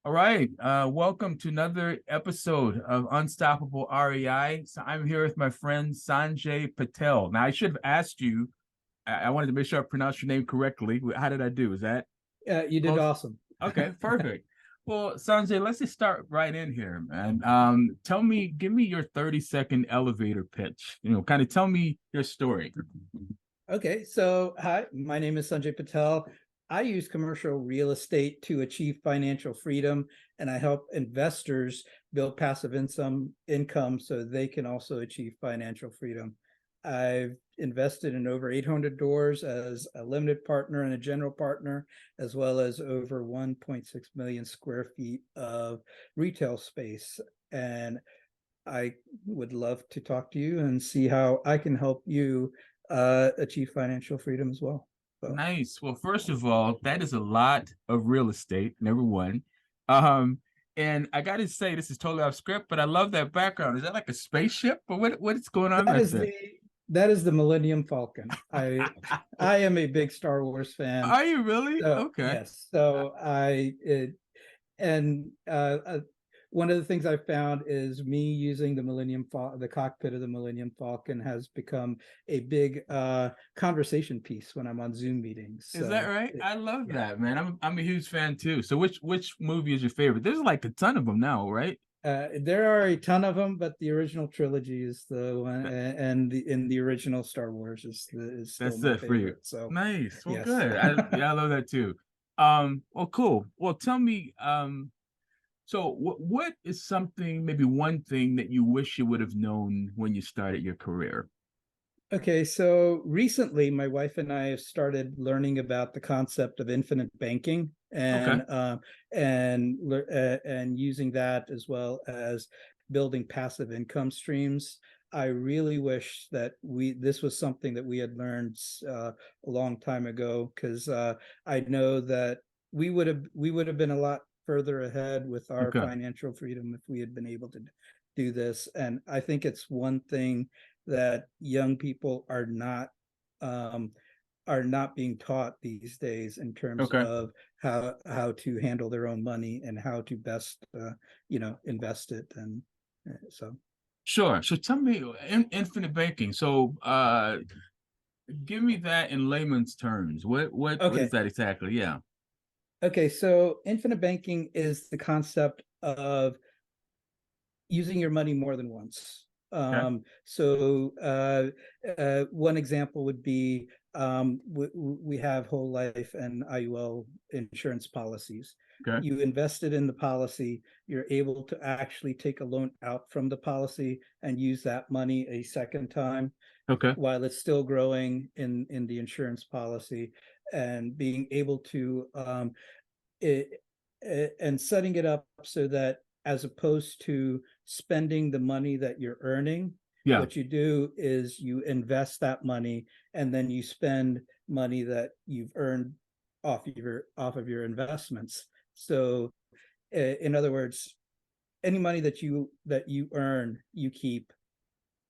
All right. Welcome to another episode of Unstoppable REI. So I'm here with my friend Sanjay Patel. Now, I should have asked you, I wanted to make sure I pronounced your name correctly. How did I do? Is that You did close? awesome. Okay, perfect. Well, Sanjay, let's just start right in here, man. Give me your 30-second elevator pitch. Kind of tell me your story. Okay, so hi, my name is Sanjay Patel. I use commercial real estate to achieve financial freedom, and I help investors build passive income so they can also achieve financial freedom. I've invested in over 800 doors as a limited partner and a general partner, as well as over 1.6 million square feet of retail space. And I would love to talk to you and see how I can help you achieve financial freedom as well. So, Nice. Well, first of all, that is a lot of real estate, number one. Um, and I got to say, this is totally off script, but I love that background. Is that like a spaceship, or what's going on that back is there? the Millennium Falcon. I am a big Star Wars fan. Are you really? So Okay. yes, so and one of the things I found is me using the cockpit of the Millennium Falcon has become a big conversation piece when I'm on Zoom meetings. Is that So right? I love yeah. that, man. I'm a huge fan too. So which movie is your favorite? There's like a ton of them now, right? There are a ton of them, but the original trilogy is the one, and the original Star Wars is still That's my it for you. favorite. So Nice. Well, yes. good. I love that too. Well, cool. Well, tell me, so what is something, maybe one thing that you wish you would have known when you started your career? Okay, so recently my wife and I have started learning about the concept of infinite banking Okay. and using that as well as building passive income streams. I really wish that this was something that we had learned a long time ago, because I know that we would have been a lot further ahead with our Okay. financial freedom if we had been able to do this. And I think it's one thing that young people um, are not being taught these days in terms Okay. of how to handle their own money and how to best invest it. And so Sure. So tell me, infinite banking. So give me that in layman's terms. What is okay. that exactly? Yeah. Okay, so infinite banking is the concept of using your money more than once. Okay. One example would be we have whole life and IUL insurance policies. Okay. You invested in the policy, you're able to actually take a loan out from the policy and use that money a second time Okay. while it's still growing in the insurance policy, and being able to it, and setting it up so that, as opposed to spending the money that you're earning, Yeah. what you do is you invest that money and then you spend money that you've earned off of your investments. So in other words, any money that you earn, you keep,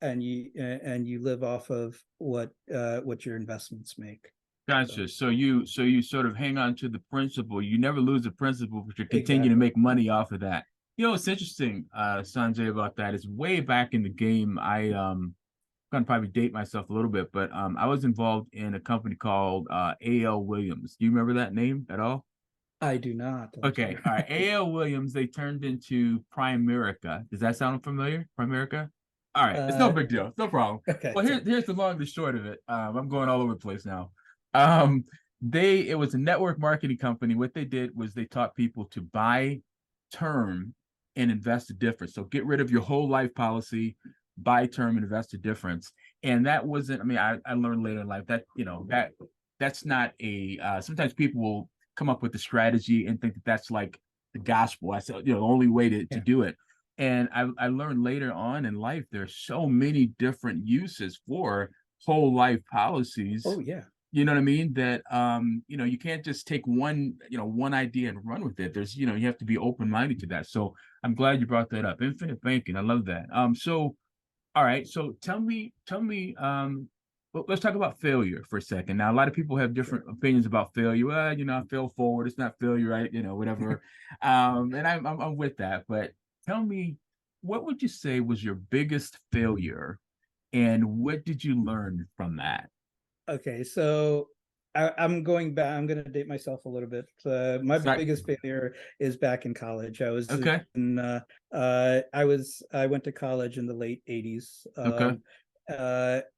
and you live off of what your investments make. So Gotcha. So you sort of hang on to the principle. You never lose the principle, but you continue to exactly. make money off of that. What's interesting, Sanjay, about that is way back in the game, I'm gonna probably date myself a little bit, but I was involved in a company called A.L. Williams. Do you remember that name at all? I do not. I'm Okay, sorry. all right. A.L. Williams, they turned into Primerica. Does that sound familiar? Primerica? All right, it's no uh, big deal. It's no problem. okay, Well, sorry. here's the long and the short of it. I'm going all over the place now. Um, it was a network marketing company. What they did was they taught people to buy term and invest the difference. So get rid of your whole life policy, buy term and invest the difference. And that wasn't, I mean, I learned later in life that, that's not sometimes people will come up with the strategy and think that that's like the gospel. I said, the only way to Yeah. do it. And I learned later on in life, there's so many different uses for whole life policies. Oh yeah. You know what I mean? That you can't just take one idea and run with it. There's, you have to be open-minded to that. So I'm glad you brought that up. Infinite banking, I love that. So all right, so tell me, Well, let's talk about failure for a second. Now, a lot of people have different opinions about failure. Well, I fail forward. It's not failure, right? Whatever. And I'm with that. But tell me, what would you say was your biggest failure, and what did you learn from that? Okay, so I'm going back. I'm going to date myself a little bit. My So, biggest failure is back in college. okay, I went to college in the late '80s, okay,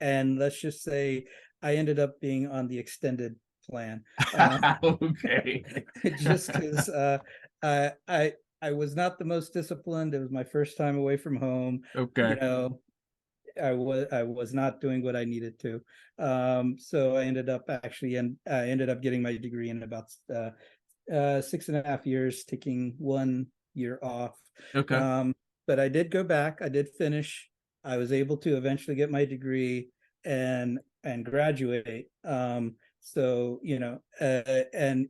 and let's just say I ended up being on the extended plan, uh, okay, just because I was not the most disciplined. It was my first time away from home. You okay. know, I was not doing what I needed to. So I ended up getting my degree in about 6.5 years, taking 1 year off. Okay. Um, but I did go back. I did finish. I was able to eventually get my degree and graduate. And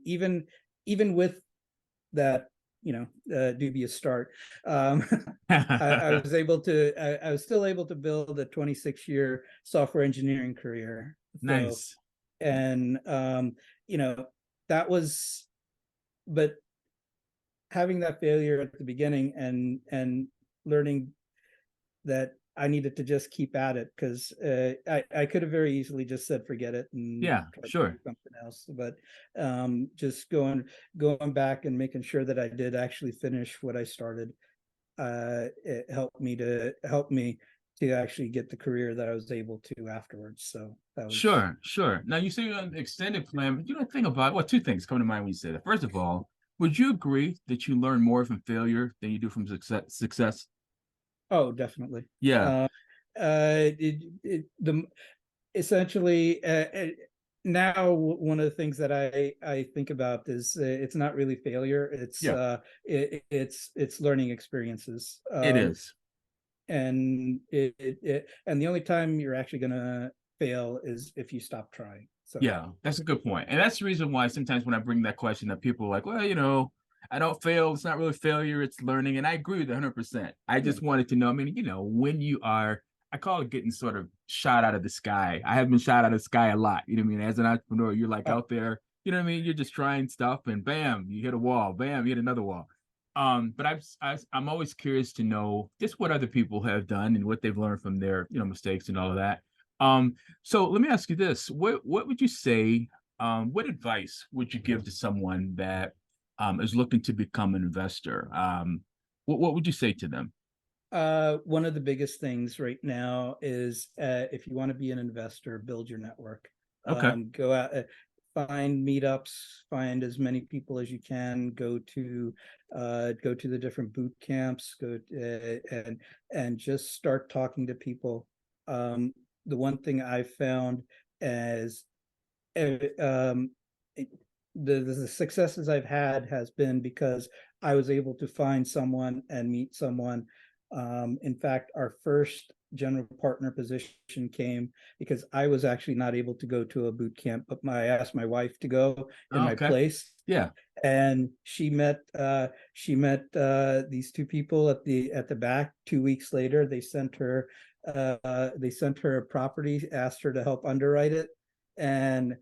even with that, dubious start, um, I was still able to build a 26-year software engineering career. So, Nice. and that was, but having that failure at the beginning and learning that I needed to just keep at it, because I could have very easily just said forget it and Yeah, tried to do sure. something else. But just going back and making sure that I did actually finish what I started, it helped me to actually get the career that I was able to afterwards. So that was Sure, sure. Now you say you're on the extended plan, but think about well, two things come to mind when you say that. First of all, would you agree that you learn more from failure than you do from success? oh, definitely. Yeah, Uh, the essentially now one of the things that I think about is it's not really failure. yeah, It's learning experiences. it is. And the only time you're actually gonna fail is if you stop trying. So Yeah, that's a good point. And that's the reason why sometimes when I bring that question up, people are like, well, I don't fail. It's not really failure. It's learning. And I agree with 100%. I yeah, just wanted to know, I mean, when you are, I call it getting sort of shot out of the sky. I have been shot out of the sky a lot. You know what I mean? As an entrepreneur, you're like oh, out there, you know what I mean? You're just trying stuff and bam, you hit a wall. Bam, you hit another wall. But I'm always curious to know just what other people have done and what they've learned from their, mistakes and all of that. Um, so let me ask you this: what would you say? What advice would you give to someone that is looking to become an investor? What would you say to them? one of the biggest things right now is, if you want to be an investor, build your network. Okay. Go out, find meetups, find as many people as you can. Go to the different boot camps. And just start talking to people. The one thing I found as um, the successes I've had has been because I was able to find someone and meet someone. In fact, our first general partner position came because I was actually not able to go to a boot camp, but I asked my wife to go in my Okay. place, Yeah. and she met these two people at the back. 2 weeks later, they sent her a property, asked her to help underwrite it, and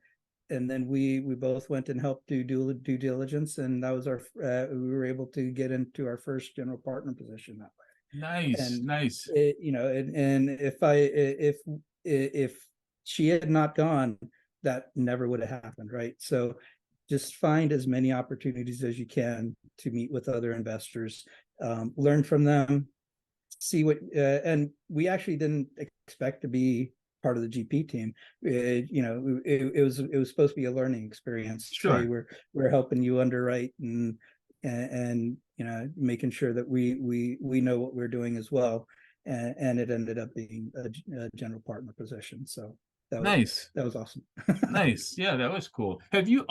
then we both went and helped do due diligence, and that was we were able to get into our first general partner position that way. Nice. And Nice. and if she had not gone, that never would have happened, right? So just find as many opportunities as you can to meet with other investors, learn from them, see what. And we actually didn't expect to be part of the GP team. It was supposed to be a learning experience. Hey, Sure. we're helping you underwrite and making sure that we know what we're doing as well. And it ended up being a general partner position. So that was Nice. that was awesome. Nice. Yeah, that was cool. Did you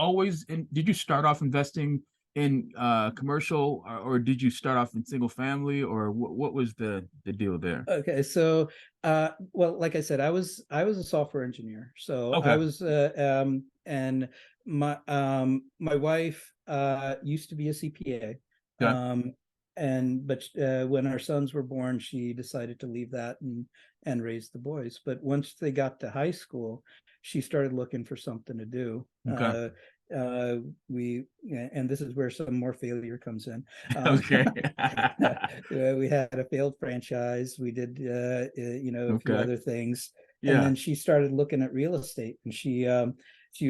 start off investing in commercial, or did you start off in single family, or what was the deal there? Okay, so well, like I said, I was a software engineer. So I Okay. was and my wife used to be a CPA. Okay. but when our sons were born, she decided to leave that and raise the boys. But once they got to high school, she started looking for something to do. Okay. And this is where some more failure comes in. Okay. We had a failed franchise. We did, a few Okay. other things, and Yeah. then she started looking at real estate, and she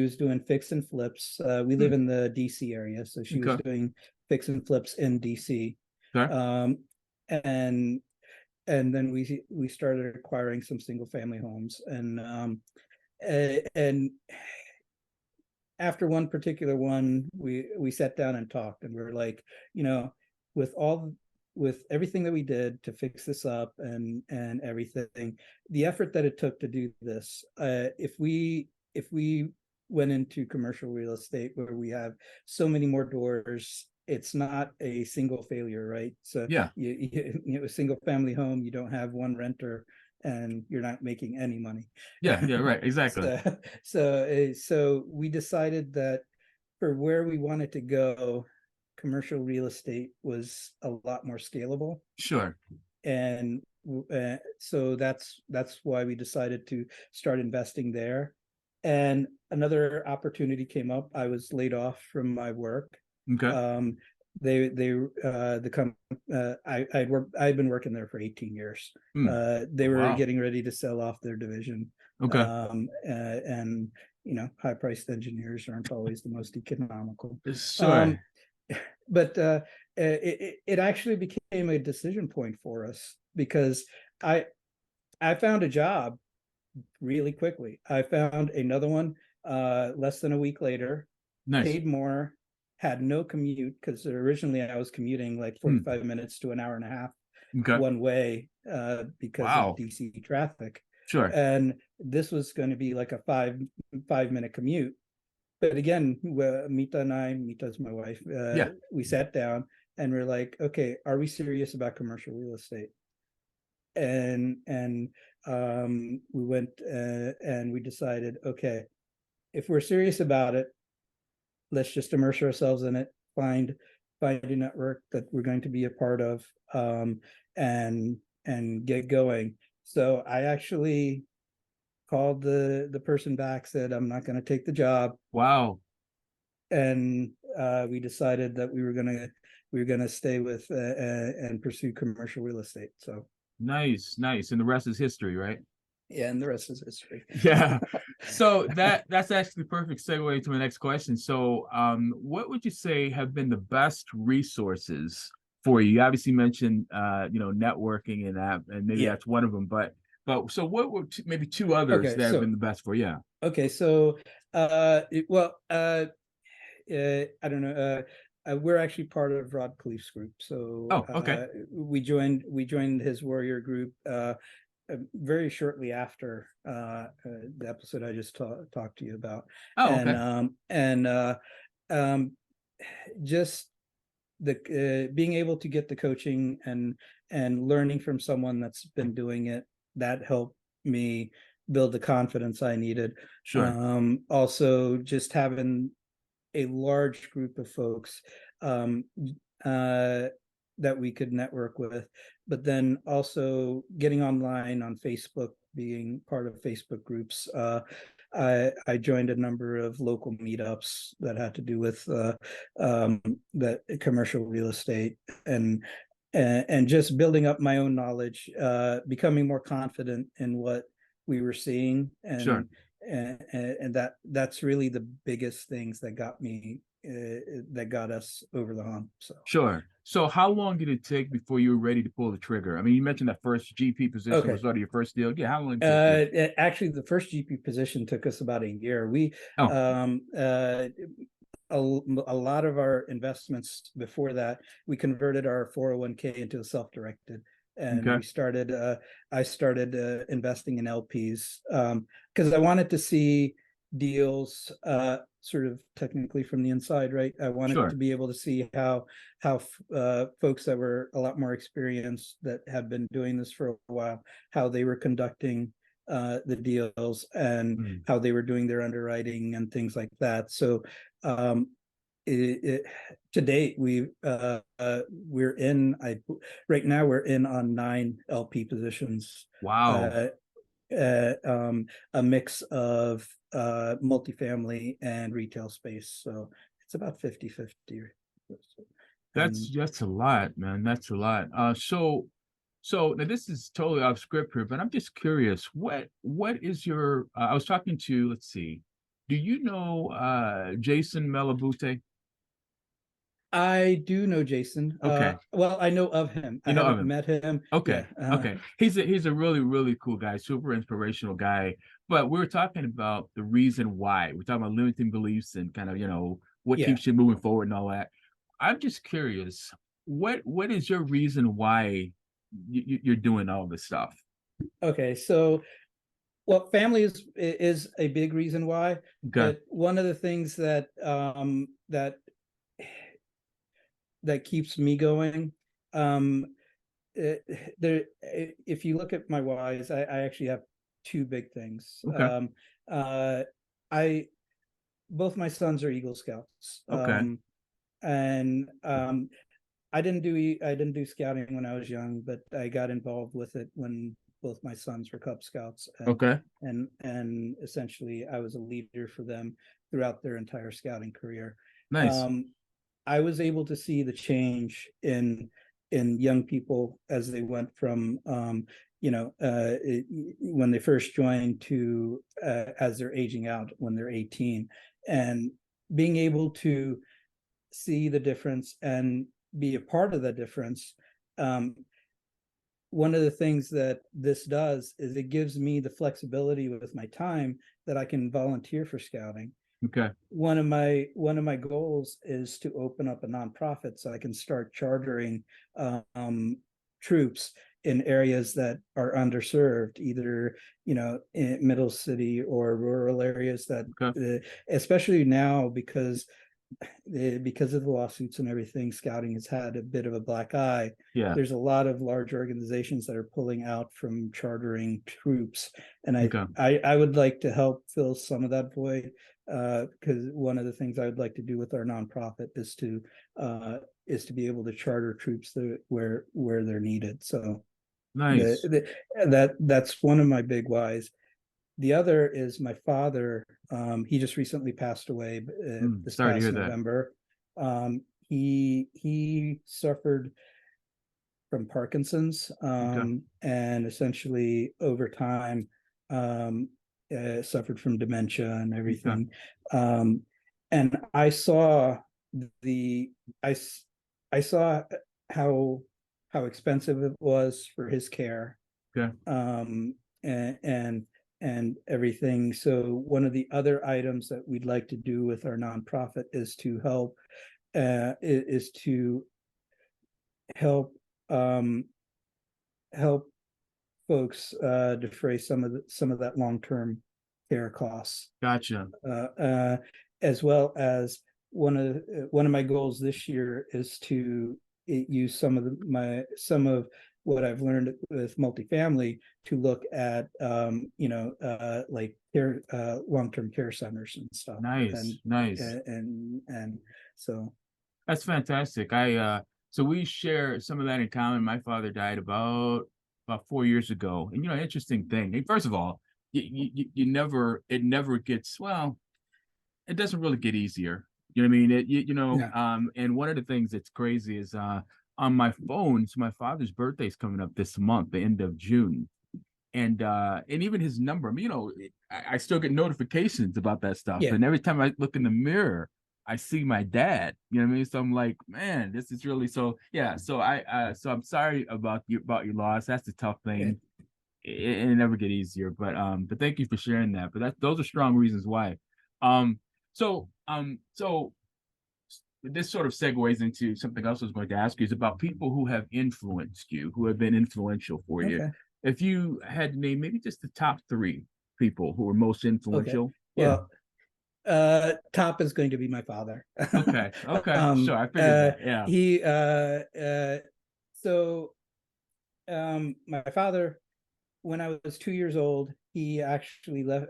was doing fix and flips. We live Hmm. in the DC area, so she was Okay. doing fix and flips in DC. Okay. Um, and and then we started acquiring some single family homes, and after one particular one, we sat down and talked, and we were like, with everything that we did to fix this up and everything, the effort that it took to do this, if we went into commercial real estate where we have so many more doors, it's not a single failure, right? So Yeah. a single family home, you don't have one renter and you're not making any money. Yeah. Yeah. Right. Exactly. So we decided that for where we wanted to go, commercial real estate was a lot more scalable, Sure. and so that's why we decided to start investing there. And another opportunity came up. I was laid off from my work. Okay. Um, they the com I'd been working there for 18 years. Hmm. They were Wow. getting ready to sell off their division. Okay. And high priced engineers aren't always the most economical. Sure. Um, but it actually became a decision point for us, because I I found a job really quickly. I found another one less than a week later, Nice. paid more, had no commute, because originally I was commuting like Hmm. 45 minutes to an hour and a half Okay. one way because of Wow. DC traffic. Sure. And this was going to be like a 5 minute commute. But again, Mita's my wife, Yeah. we sat down and we're like, okay, are we serious about commercial real estate? And we went and we decided, okay, if we're serious about it, let's just immerse ourselves in it, find a network that we're going to be a part of, and get going. So I actually called the person back, said I'm not going to take the job, Wow. and we decided that we were gonna stay with and pursue commercial real estate. So Nice. Nice. And the rest is history, right? yeah, and the rest is history. Yeah. So that's actually the perfect segue to my next question. So, what would you say have been the best resources for you? You obviously mentioned, networking and that, and maybe Yeah. that's one of them. But so what were maybe two others Okay. that have been the best for you? Yeah. So I don't know. We're actually part of Rod Khleif's group. So Oh, okay. we joined his warrior group very shortly after the episode I just talked to you about. Oh, And okay. just the being able to get the coaching and learning from someone that's been doing it, that helped me build the confidence I needed. Sure. Also, just having a large group of folks um, that we could network with, but then also getting online on Facebook, being part of Facebook groups. I joined a number of local meetups that had to do with that commercial real estate, and just building up my own knowledge, becoming more confident in what we were seeing, Sure. and that's really the biggest things that got us over the hump. So Sure. So how long did it take before you were ready to pull the trigger? I mean, you mentioned that first GP position was okay. sort of your first deal. Yeah, how long did it take you? Actually, the first GP position took us about a year. We Oh, um, a lot of our investments before that, we converted our 401k into a self-directed, and okay. I started investing in LPs, because I wanted to see deals sort of technically from the inside, right? I wanted to Sure. be able to see how folks that were a lot more experienced, that had been doing this for a while, how they were conducting the deals, and Mm. how they were doing their underwriting and things like that. So to date, we're in, right now we're in on 9 LP positions, Wow. uh, a mix of multifamily and retail space. So it's about 50-50. And That's a lot, man. That's a lot. So now this is totally off script here, but I'm just curious. What is your? I was talking to. Let's see. Do you know Jason Melabute? I do know Jason. Okay, Well, I know of him. I you know of haven't him. met him. Okay, Yeah. okay. He's a really really cool guy, super inspirational guy. But we were talking about the reason why. We're talking about limiting beliefs and kind of what Yeah. keeps you moving forward and all that. I'm just curious. What is your reason why you're doing all this stuff? Okay. So, well, family is a big reason why, Okay. but one of the things that keeps me going, um, there, if you look at my whys, I actually have 2 big things. Okay. Uh, I Both my sons are Eagle Scouts, Okay. and I didn't do scouting when I was young, but I got involved with it when both my sons were Cub Scouts, Okay. and essentially I was a leader for them throughout their entire scouting career. Nice. Um, I was able to see the change in young people as they went from when they first joined to as they're aging out when they're 18, and being able to see the difference and be a part of the difference. Um, One of the things that this does is it gives me the flexibility with my time that I can volunteer for scouting. Okay. One of my goals is to open up a nonprofit so I can start chartering troops in areas that are underserved, either in middle city or rural areas that, Okay. especially now because of the lawsuits and everything, scouting has had a bit of a black eye. Yeah. There's a lot of large organizations that are pulling out from chartering troops, and Okay. I would like to help fill some of that void, because one of the things I would like to do with our nonprofit is to be able to charter troops where they're needed. So Nice. that's one of my big whys. The other is my father. He just recently passed away this Sorry to past hear that. November. He suffered from Parkinson's, Okay. and essentially over time suffered from dementia and Okay. everything. Um, and the I I saw how expensive it was for his care, Okay. and everything. So one of the other items that we'd like to do with our nonprofit is to help um, help folks defray some of that long-term care costs, Gotcha. as well as one of my goals this year is to use some of what I've learned with multifamily to look at like care, long-term care centers and stuff, Nice. and Nice. and so That's fantastic. So we share some of that in common. My father died about 4 years ago. And interesting thing. First of all, you never it never gets well, it doesn't really get easier. You know what I mean? yeah, And one of the things that's crazy is on my phone, so my father's birthday is coming up this month, the end of June. And even his number, I mean, I still get notifications about that stuff. yeah. And every time I look in the mirror, I see my dad. You know what I mean? So I'm like, man, this is really so. Yeah. So I'm sorry about your loss. That's the tough thing. It never get easier. But thank you for sharing that. But those are strong reasons why. Um, so this sort of segues into something else I was going to ask you is about people who have influenced you, who have been influential for you. Okay. If you had to name maybe just the top three people who were most Okay. influential. Yeah. Well, top is going to be my father. Okay. Okay. Sure. um, I figured that. Yeah. he so My father, when I was 2 years old, he actually left.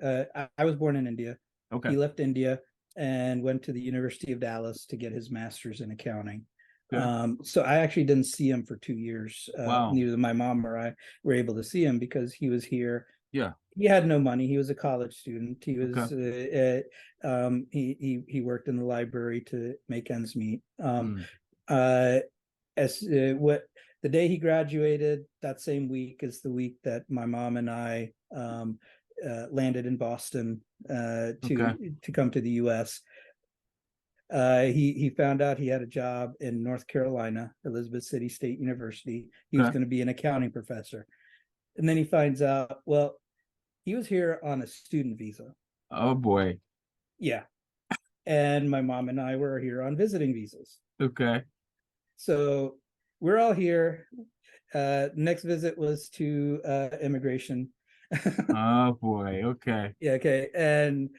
I was born in India. Okay. He left India and went to the University of Dallas to get his master's in accounting. Okay. So I actually didn't see him for 2 years. Wow. Neither my mom or I were able to see him because he was here. Yeah. He had no money. He was a college student. He was Okay. he worked in the library to make ends meet. Mm. As what the day he graduated, that same week is the week that my mom and I landed in Boston Okay. to come to the U.S. He found out he had a job in North Carolina, Elizabeth City State University. He was Okay. going to be an accounting professor, and then he finds out, well, he was here on a student visa. Oh boy. Yeah, and my mom and I were here on visiting visas. Okay. So we're all here. Next visit was to immigration. Oh boy. Okay. Yeah, okay, and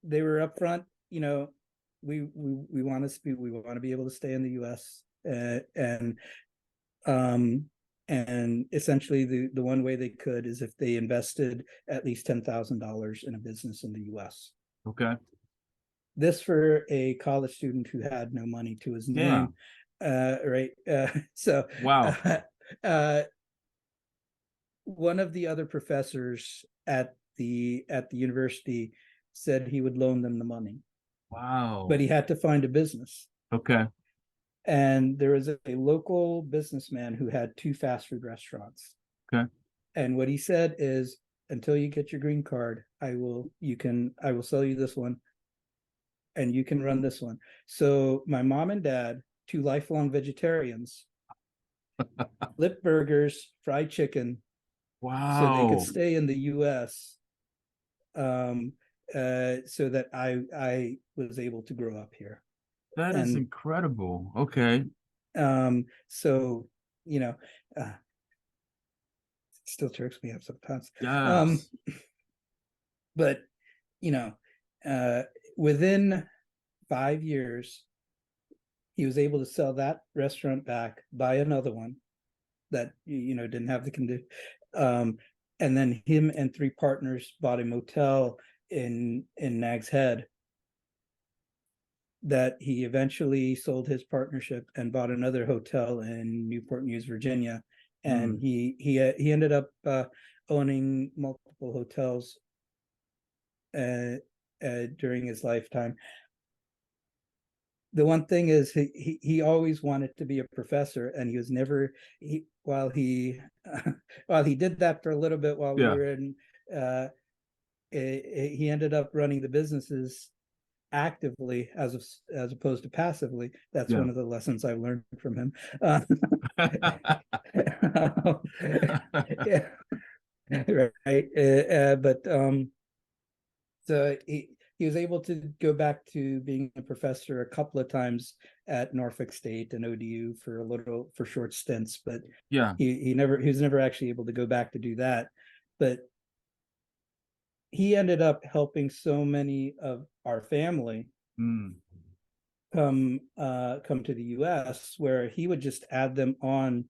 they were upfront. We want to be able to stay in the U.S. And essentially the one way they could is if they invested at least $10,000 in a business in the U.S. Okay. This for a college student who had no money to his name. Right. So Wow. One of the other professors at the university said he would loan them the money. Wow. But he had to find a business. Okay. And there was a local businessman who had 2 fast food restaurants. Okay. And what he said is, until you get your green card, I will sell you this one and you can run this one. So my mom and dad, 2 lifelong vegetarians, flip burgers, fried chicken. Wow. So they could stay in the US. So that I was able to grow up here. That is incredible. Okay. So it still trips me up sometimes. Yes. But within 5 years, he was able to sell that restaurant back, buy another one that didn't have the condition. And then him and 3 partners bought a motel in Nag's Head that he eventually sold his partnership and bought another hotel in Newport News, Virginia. And he ended up owning multiple hotels during his lifetime. The one thing is he always wanted to be a professor, and he was never while he did that for a little bit while we were in he ended up running the businesses actively as opposed to passively. That's one of the lessons I learned from him. Yeah, right. But so he was able to go back to being a professor a couple of times at Norfolk State and ODU for short stints, but he was never actually able to go back to do that. But he ended up helping so many of our family come to the US, where he would just add them on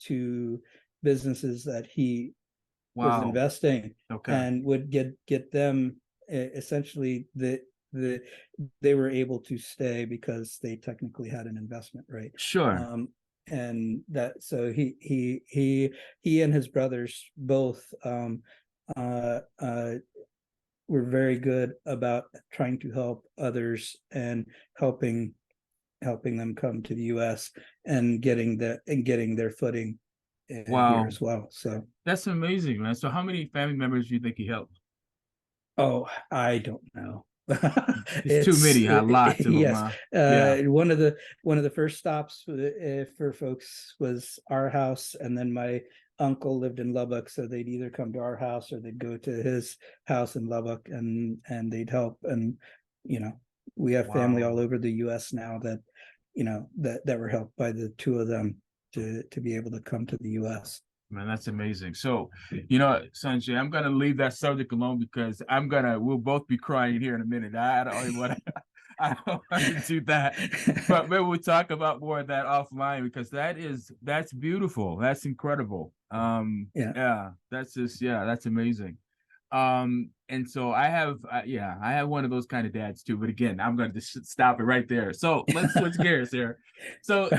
to businesses that he was investing, and would get them essentially they were able to stay because they technically had an investment, right? Sure. And that, so he and his brothers both were very good about trying to help others and helping them come to the US and getting their footing here as well. So that's amazing, man. So how many family members do you think he helped? Oh, I don't know. It's too many, lots of yes. them. One of the first stops for folks was our house, and then my uncle lived in Lubbock, so they'd either come to our house or they'd go to his house in Lubbock, and they'd help. And we have family all over the U.S. now that that were helped by the 2 of them to be able to come to the U.S. Man, that's amazing. So, Sanjay, I'm gonna leave that subject alone because we'll both be crying here in a minute. I don't want to do that. But maybe we'll talk about more of that offline, because that's beautiful. That's incredible. That's amazing. And so I have, I have one of those kind of dads too. But again, I'm going to just stop it right there. So let's switch gears here. What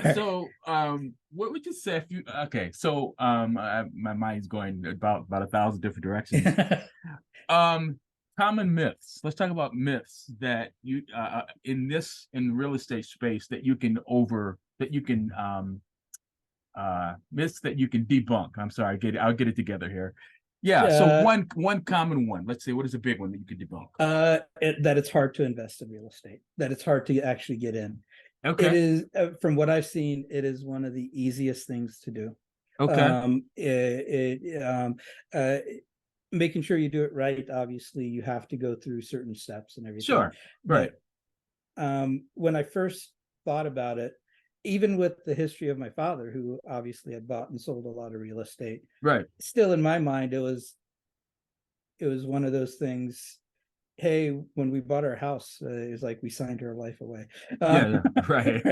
would you say if you? Okay, so my mind's going about 1,000 different directions. Um, Common myths. Let's talk about myths that you in the real estate space that you can myths that you can debunk. I'm sorry, I'll get it together here. Yeah. So one common one. Let's say, what is a big one that you could debunk? That it's hard to invest in real estate. That it's hard to actually get in. Okay. It is, from what I've seen, it is one of the easiest things to do. Okay. Making sure you do it right. Obviously, you have to go through certain steps and everything. Sure. Right. But when I first thought about it, even with the history of my father, who obviously had bought and sold a lot of real estate, right, still in my mind, it was one of those things. Hey, when we bought our house, it was like we signed our life away. Right.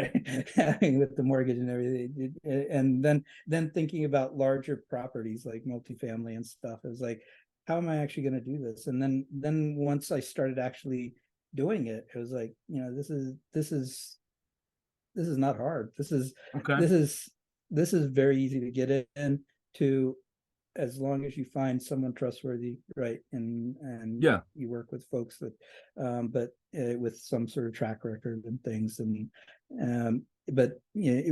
With the mortgage and everything. And then thinking about larger properties like multifamily and stuff, it was like, how am I actually going to do this? And then once I started actually doing it, it was like, this is not hard. This is very easy to get into, as long as you find someone trustworthy, right? And you work with folks that, but with some sort of track record and things. And but a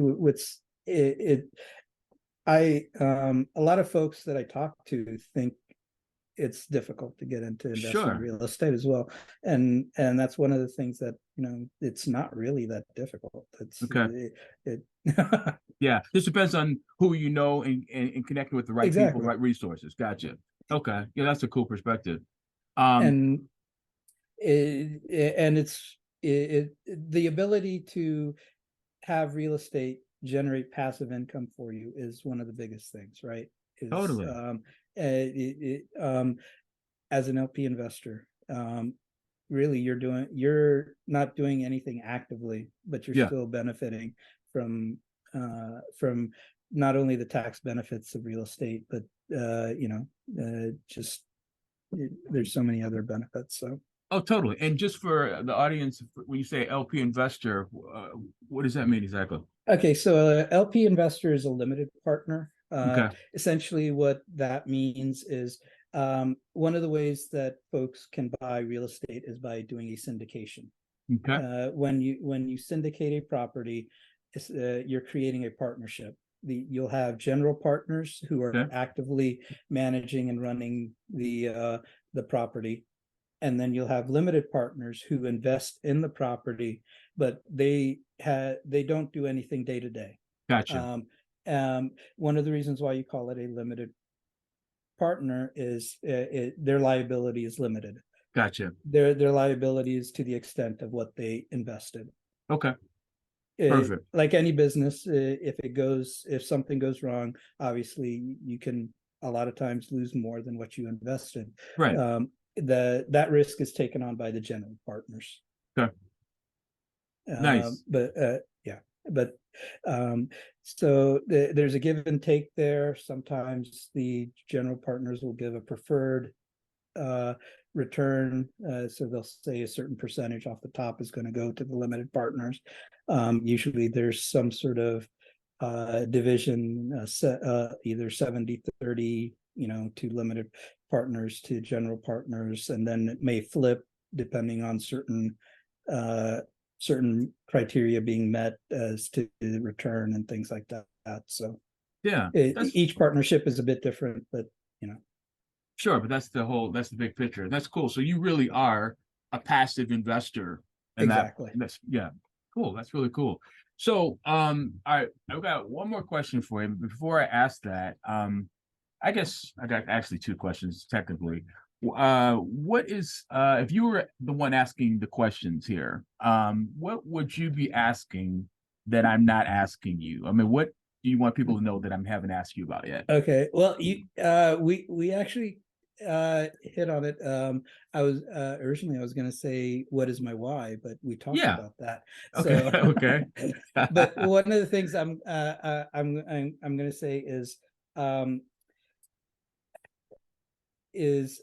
lot of folks that I talk to think it's difficult to get into investing in real estate as well, and that's one of the things that it's not really that difficult. It's yeah, this depends on who you know and connecting with the right people, right resources. Gotcha. Okay, yeah, that's a cool perspective. And it's the ability to have real estate generate passive income for you is one of the biggest things, right? Totally. As an LP investor, really you're not doing anything actively, but you're still benefiting from not only the tax benefits of real estate, but just there's so many other benefits. So totally. And just for the audience, when you say LP investor, what does that mean exactly? Okay, so LP investor is a limited partner. Okay. Essentially what that means is, one of the ways that folks can buy real estate is by doing a syndication. Okay. When you syndicate a property, you're creating a partnership. You'll have general partners who are actively managing and running the property, and then you'll have limited partners who invest in the property, but they don't do anything day to day. Gotcha. One of the reasons why you call it a limited partner is their liability is limited. Gotcha. Their liability is to the extent of what they invested. Okay. Perfect. Like any business, if something goes wrong, obviously you can a lot of times lose more than what you invested. Right. That risk is taken on by the general partners. Okay. Nice. So there's a give and take there. Sometimes the general partners will give a preferred return, so they'll say a certain percentage off the top is going to go to the limited partners. Usually there's some sort of division, either 70-30, to limited partners to general partners, and then it may flip depending on certain criteria being met as to the return and things like that. So each partnership is a bit different, but sure, but that's the big picture. That's cool. So you really are a passive investor. Exactly. That's cool. That's really cool. So I've got one more question for you. Before I ask that, I guess I got actually two questions technically. What is if you were the one asking the questions here, what would you be asking that I'm not asking you? I mean, what do you want people to know that I haven't asked you about yet? Okay, well, we actually hit on it. I was originally I was going to say, what is my why, but we talked about that. Okay. So okay. But one of the things I'm going to say is, is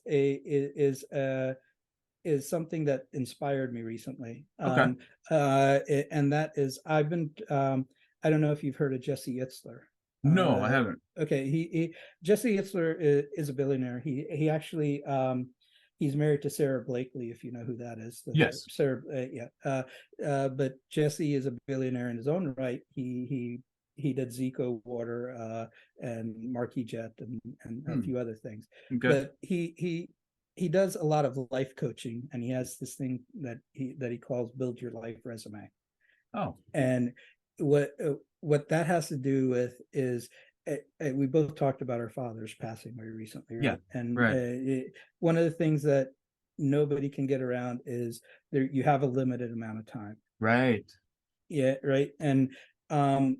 something that inspired me recently. Okay. And that is I've been I don't know if you've heard of Jesse Itzler. No, I haven't. Okay, he Jesse Itzler is a billionaire. He actually he's married to Sarah Blakely, if you know who that is. Yes. Sarah, but Jesse is a billionaire in his own right. He did Zico Water and Marquis Jet and a few other things. Okay. But he does a lot of life coaching, and he has this thing that he calls Build Your Life Resume. Oh. And what that has to do with is we both talked about our fathers passing away recently, right? Yeah, And right. one of the things that nobody can get around is you have a limited amount of time. Right. Yeah, right. And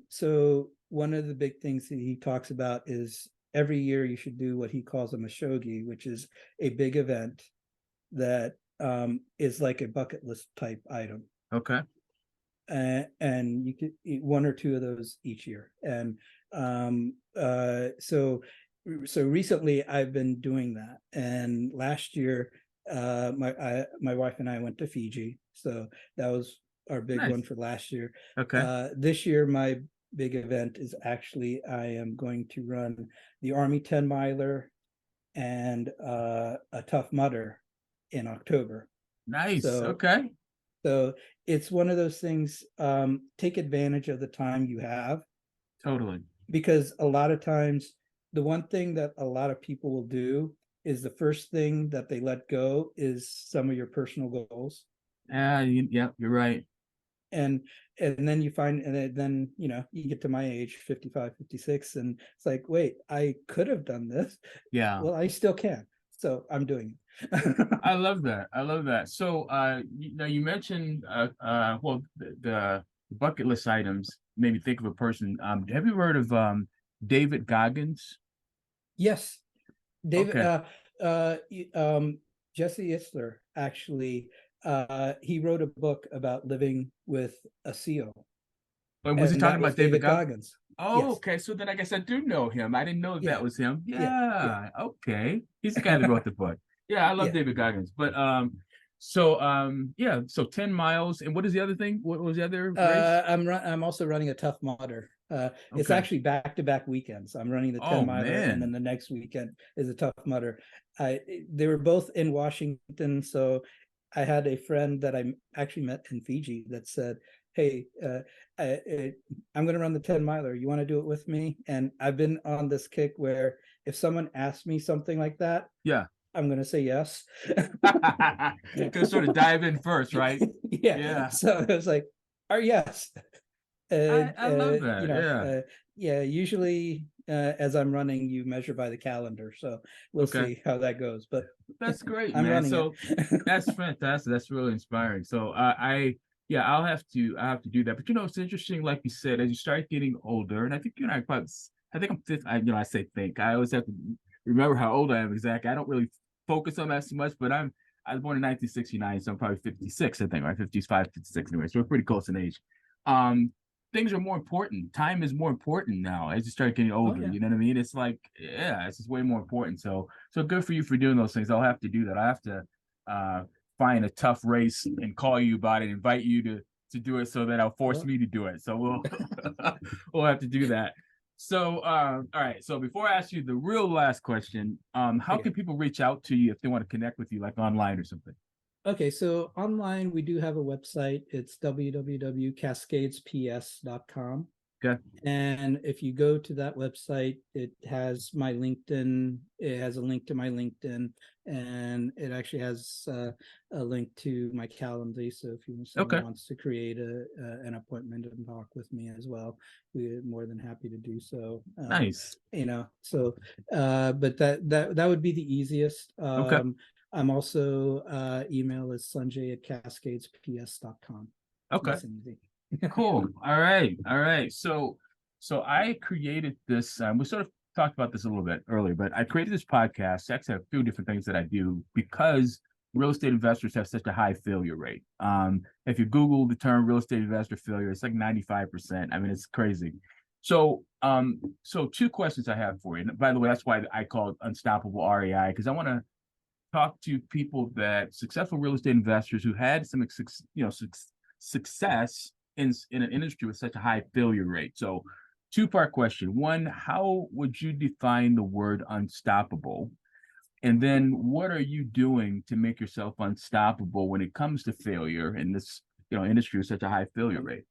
so one of the big things that he talks about is every year you should do what he calls a mashogi, which is a big event that is like a bucket list type item. Okay. And you could eat one or two of those each year. And so recently I've been doing that. And last year, my wife and I went to Fiji. So that was our big one for last year. Okay. This year, my big event is actually I am going to run the Army 10 miler and a Tough Mudder in October. Nice. So, okay. So it's one of those things, take advantage of the time you have. Totally. Because a lot of times, the one thing that a lot of people will do is the first thing that they let go is some of your personal goals. Yeah, you're right. And then you find, and then, you get to my age, 55, 56, and it's like, wait, I could have done this. Yeah. Well, I still can. So I'm doing it. I love that. So you mentioned well, the bucket list items made me think of a person. Have you heard of David Goggins? Yes. David Okay. Jesse Itzler actually he wrote a book about living with a seal. But was he talking about David Goggins? Oh, Yes. okay. So then I guess I do know him. I didn't know that was him. Yeah. Okay. He's the guy that wrote the book. Yeah, I love David Goggins. But so 10 miles. And what is the other thing? What was the other race? I'm also running a Tough Mudder. It's actually back-to-back weekends. I'm running the 10 miler, and then the next weekend is a Tough Mudder. They were both in Washington, so I had a friend that I actually met in Fiji that said, hey, I'm going to run the 10 miler. You want to do it with me? And I've been on this kick where if someone asks me something like that, I'm going to say yes. You can sort of dive in first, right? Yeah. So it was like, yes. I love that. Usually as I'm running, you measure by the calendar. So we'll see how that goes. But that's great, I'm man. running So that's fantastic. That's really inspiring. So I'll have to do that. But it's interesting, like you said, as you start getting older, and I think I think I'm 50. I say think. I always have to remember how old I am exactly. I don't really focus on that so much, but I was born in 1969, so I'm probably 56, I think, right? 55, 56 anyway. So we're pretty close in age. Things are more important. Time is more important now as you start getting older. You know what I mean? It's like, it's just way more important. So good for you for doing those things. I'll have to do that. I have to find a tough race and call you about it, invite you to do it so that I'll force me to do it. So we'll have to do that. So all right. So before I ask you the real last question, how can people reach out to you if they want to connect with you, like online or something? Okay, so online we do have a website. It's www.cascadesps.com. Okay. And if you go to that website, it has my LinkedIn. It has a link to my LinkedIn, and it actually has a link to my Calendly. So if someone wants to create an appointment and talk with me as well, we're more than happy to do so. Nice. But that would be the easiest. Okay. I'm also email is sanjay@cascadesps.com. Okay. Nice and easy. Cool. All right. So I created this. We sort of talked about this a little bit earlier, but I created this podcast. I actually have a few different things that I do because real estate investors have such a high failure rate. If you Google the term real estate investor failure, it's like 95%. I mean, it's crazy. So two questions I have for you. And by the way, that's why I call it Unstoppable REI, because I want to talk to people that successful real estate investors who had some success in an industry with such a high failure rate. So two-part question. One, how would you define the word unstoppable? And then what are you doing to make yourself unstoppable when it comes to failure in this, industry with such a high failure rate?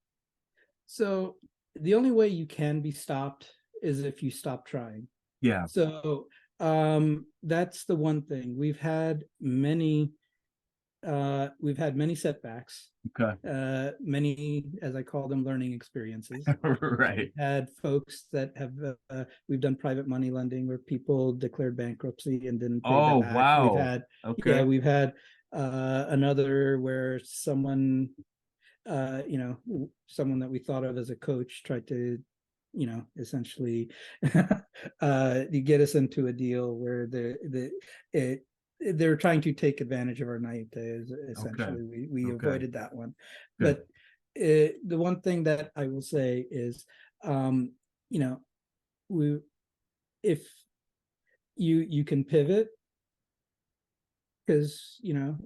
So the only way you can be stopped is if you stop trying. Yeah. So that's the one thing. We've had many setbacks, Okay. many, as I call them, learning experiences. Right. We've had folks that have we've done private money lending where people declared bankruptcy and didn't pay Oh, back. We've wow. had Okay. we've had another where someone someone that we thought of as a coach tried to essentially get us into a deal where they're trying to take advantage of our naivete. Essentially, Okay. we Okay. avoided that one. Good. But the one thing that I will say is, we if you can pivot, because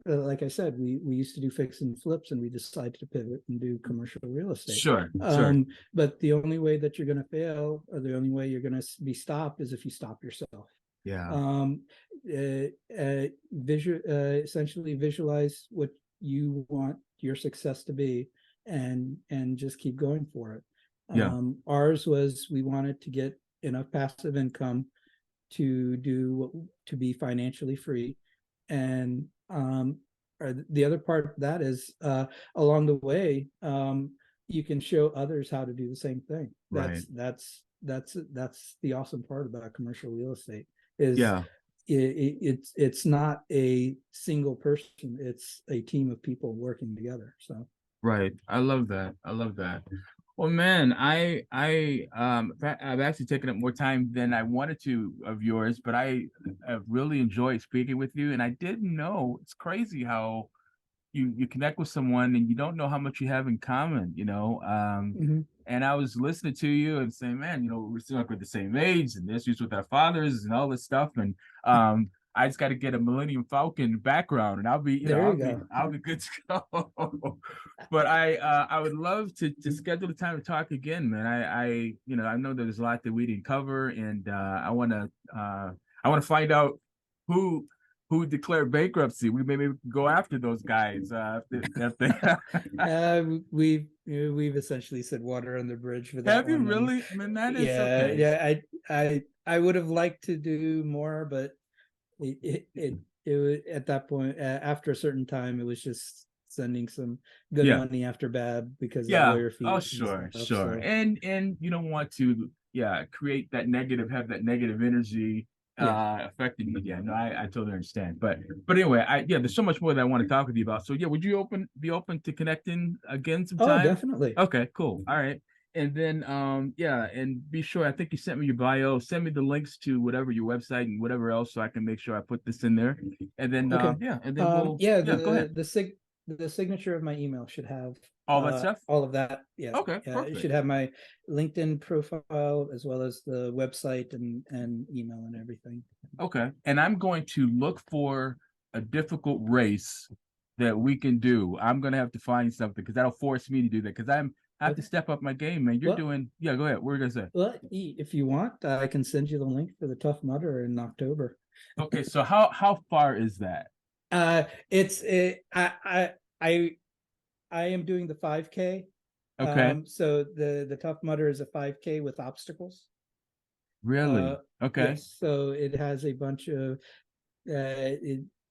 like I said, we used to do fix and flips, and we decided to pivot and do commercial real estate. Sure. Sure. But the only way that you're going to fail, or the only way you're going to be stopped, is if you stop yourself. Yeah. Essentially visualize what you want your success to be, and just keep going for it. Yeah. Ours was, we wanted to get enough passive income to be financially free. And the other part of that is, along the way, you can show others how to do the same thing. Right. That's the awesome part about commercial real estate is, Yeah. it's not a single person, it's a team of people working together. So Right. I love that. I love that. Well, man, I've actually taken up more time than I wanted to of yours, but I have really enjoyed speaking with you. And I didn't know, it's crazy how you connect with someone and you don't know how much you have in common, mhm. and I was listening to you and saying, man, we're still like we're the same age and issues with our fathers and all this stuff. And I just got to get a Millennium Falcon background and I'll be, There you go. I'll be good to go. But I would love to schedule the time to talk again, man. I know there's a lot that we didn't cover, and I want to find out who declared bankruptcy. We maybe go after those guys. We've essentially said water on the bridge for that Have you one. really? I mean, that is Yeah, okay. yeah. I would have liked to do more, but it was at that point, after a certain time, it was just sending some good Yeah. money after bad because of Yeah. lawyer Oh, fees sure, and stuff. sure. So And you don't want to, create that negative, have that negative energy yeah. affecting you. Yeah, no, I totally understand. But anyway, there's so much more that I want to talk with you about. So yeah, would you be open to connecting again Oh, sometime? definitely. Okay, cool. All right. And then and be sure, I think you sent me your bio. Send me the links to whatever your website and whatever else so I can make sure I put this in there. And then Okay. and then we'll Yeah, go ahead. the signature of my email should have All that stuff? all of that. Yeah. Okay, Yeah, it perfect. should have my LinkedIn profile as well as the website and email and everything. Okay. And I'm going to look for a difficult race that we can do. I'm going to have to find something because that'll force me to do that because I have to Okay. step up my game, man. You're Well, doing, yeah, go ahead. What are you going to say? well, if you want, I can send you the link for the Tough Mudder in October. Okay. So how far is that? It's I am doing the 5K. Okay. So the Tough Mudder is a 5K with obstacles. Really? Okay. Yes, so it has a bunch of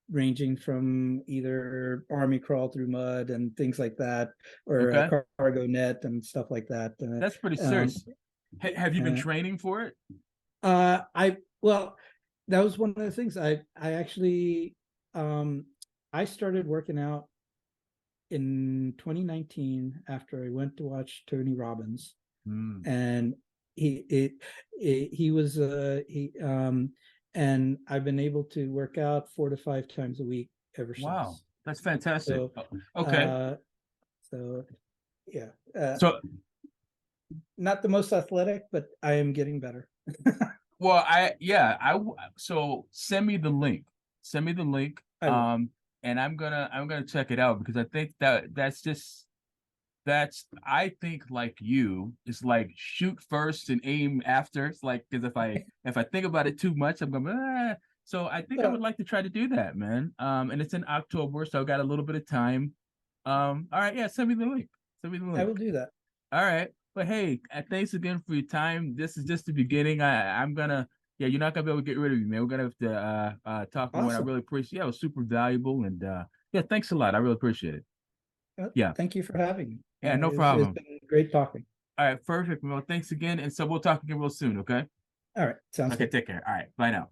ranging from either army crawl through mud and things like that, or Okay. a cargo net and stuff like that. That's pretty serious. Have you been training for it? Well, that was one of the things I actually I started working out in 2019 after I went to watch Tony Robbins, and he was and I've been able to work out 4 to 5 times a week ever since. Wow, that's fantastic. So, okay. So yeah. So not the most athletic, but I am getting better. Well, so send me the link. Send me the link. I will. And I'm gonna check it out, because I think that's I think like you, it's like shoot first and aim after. It's like, because if I think about it too much, I'm going, so I think I would Well, like to try to do that, man. And it's in October, so I've got a little bit of time. All right, yeah, send me the link. Send me the I link. will do that. All right. But hey, thanks again for your time. This is just the beginning. I'm gonna, yeah, you're not gonna be able to get rid of me, man. We're gonna have to talk more. And I Awesome. really appreciate, yeah, it was super valuable. And yeah, thanks a lot. I really appreciate it. Yeah. Thank you for having me. Yeah, no It's problem. been great talking. All right, perfect. Well, thanks again. And so we'll talk again real soon, okay? All right. Sounds Okay, good. take care. All right, bye now.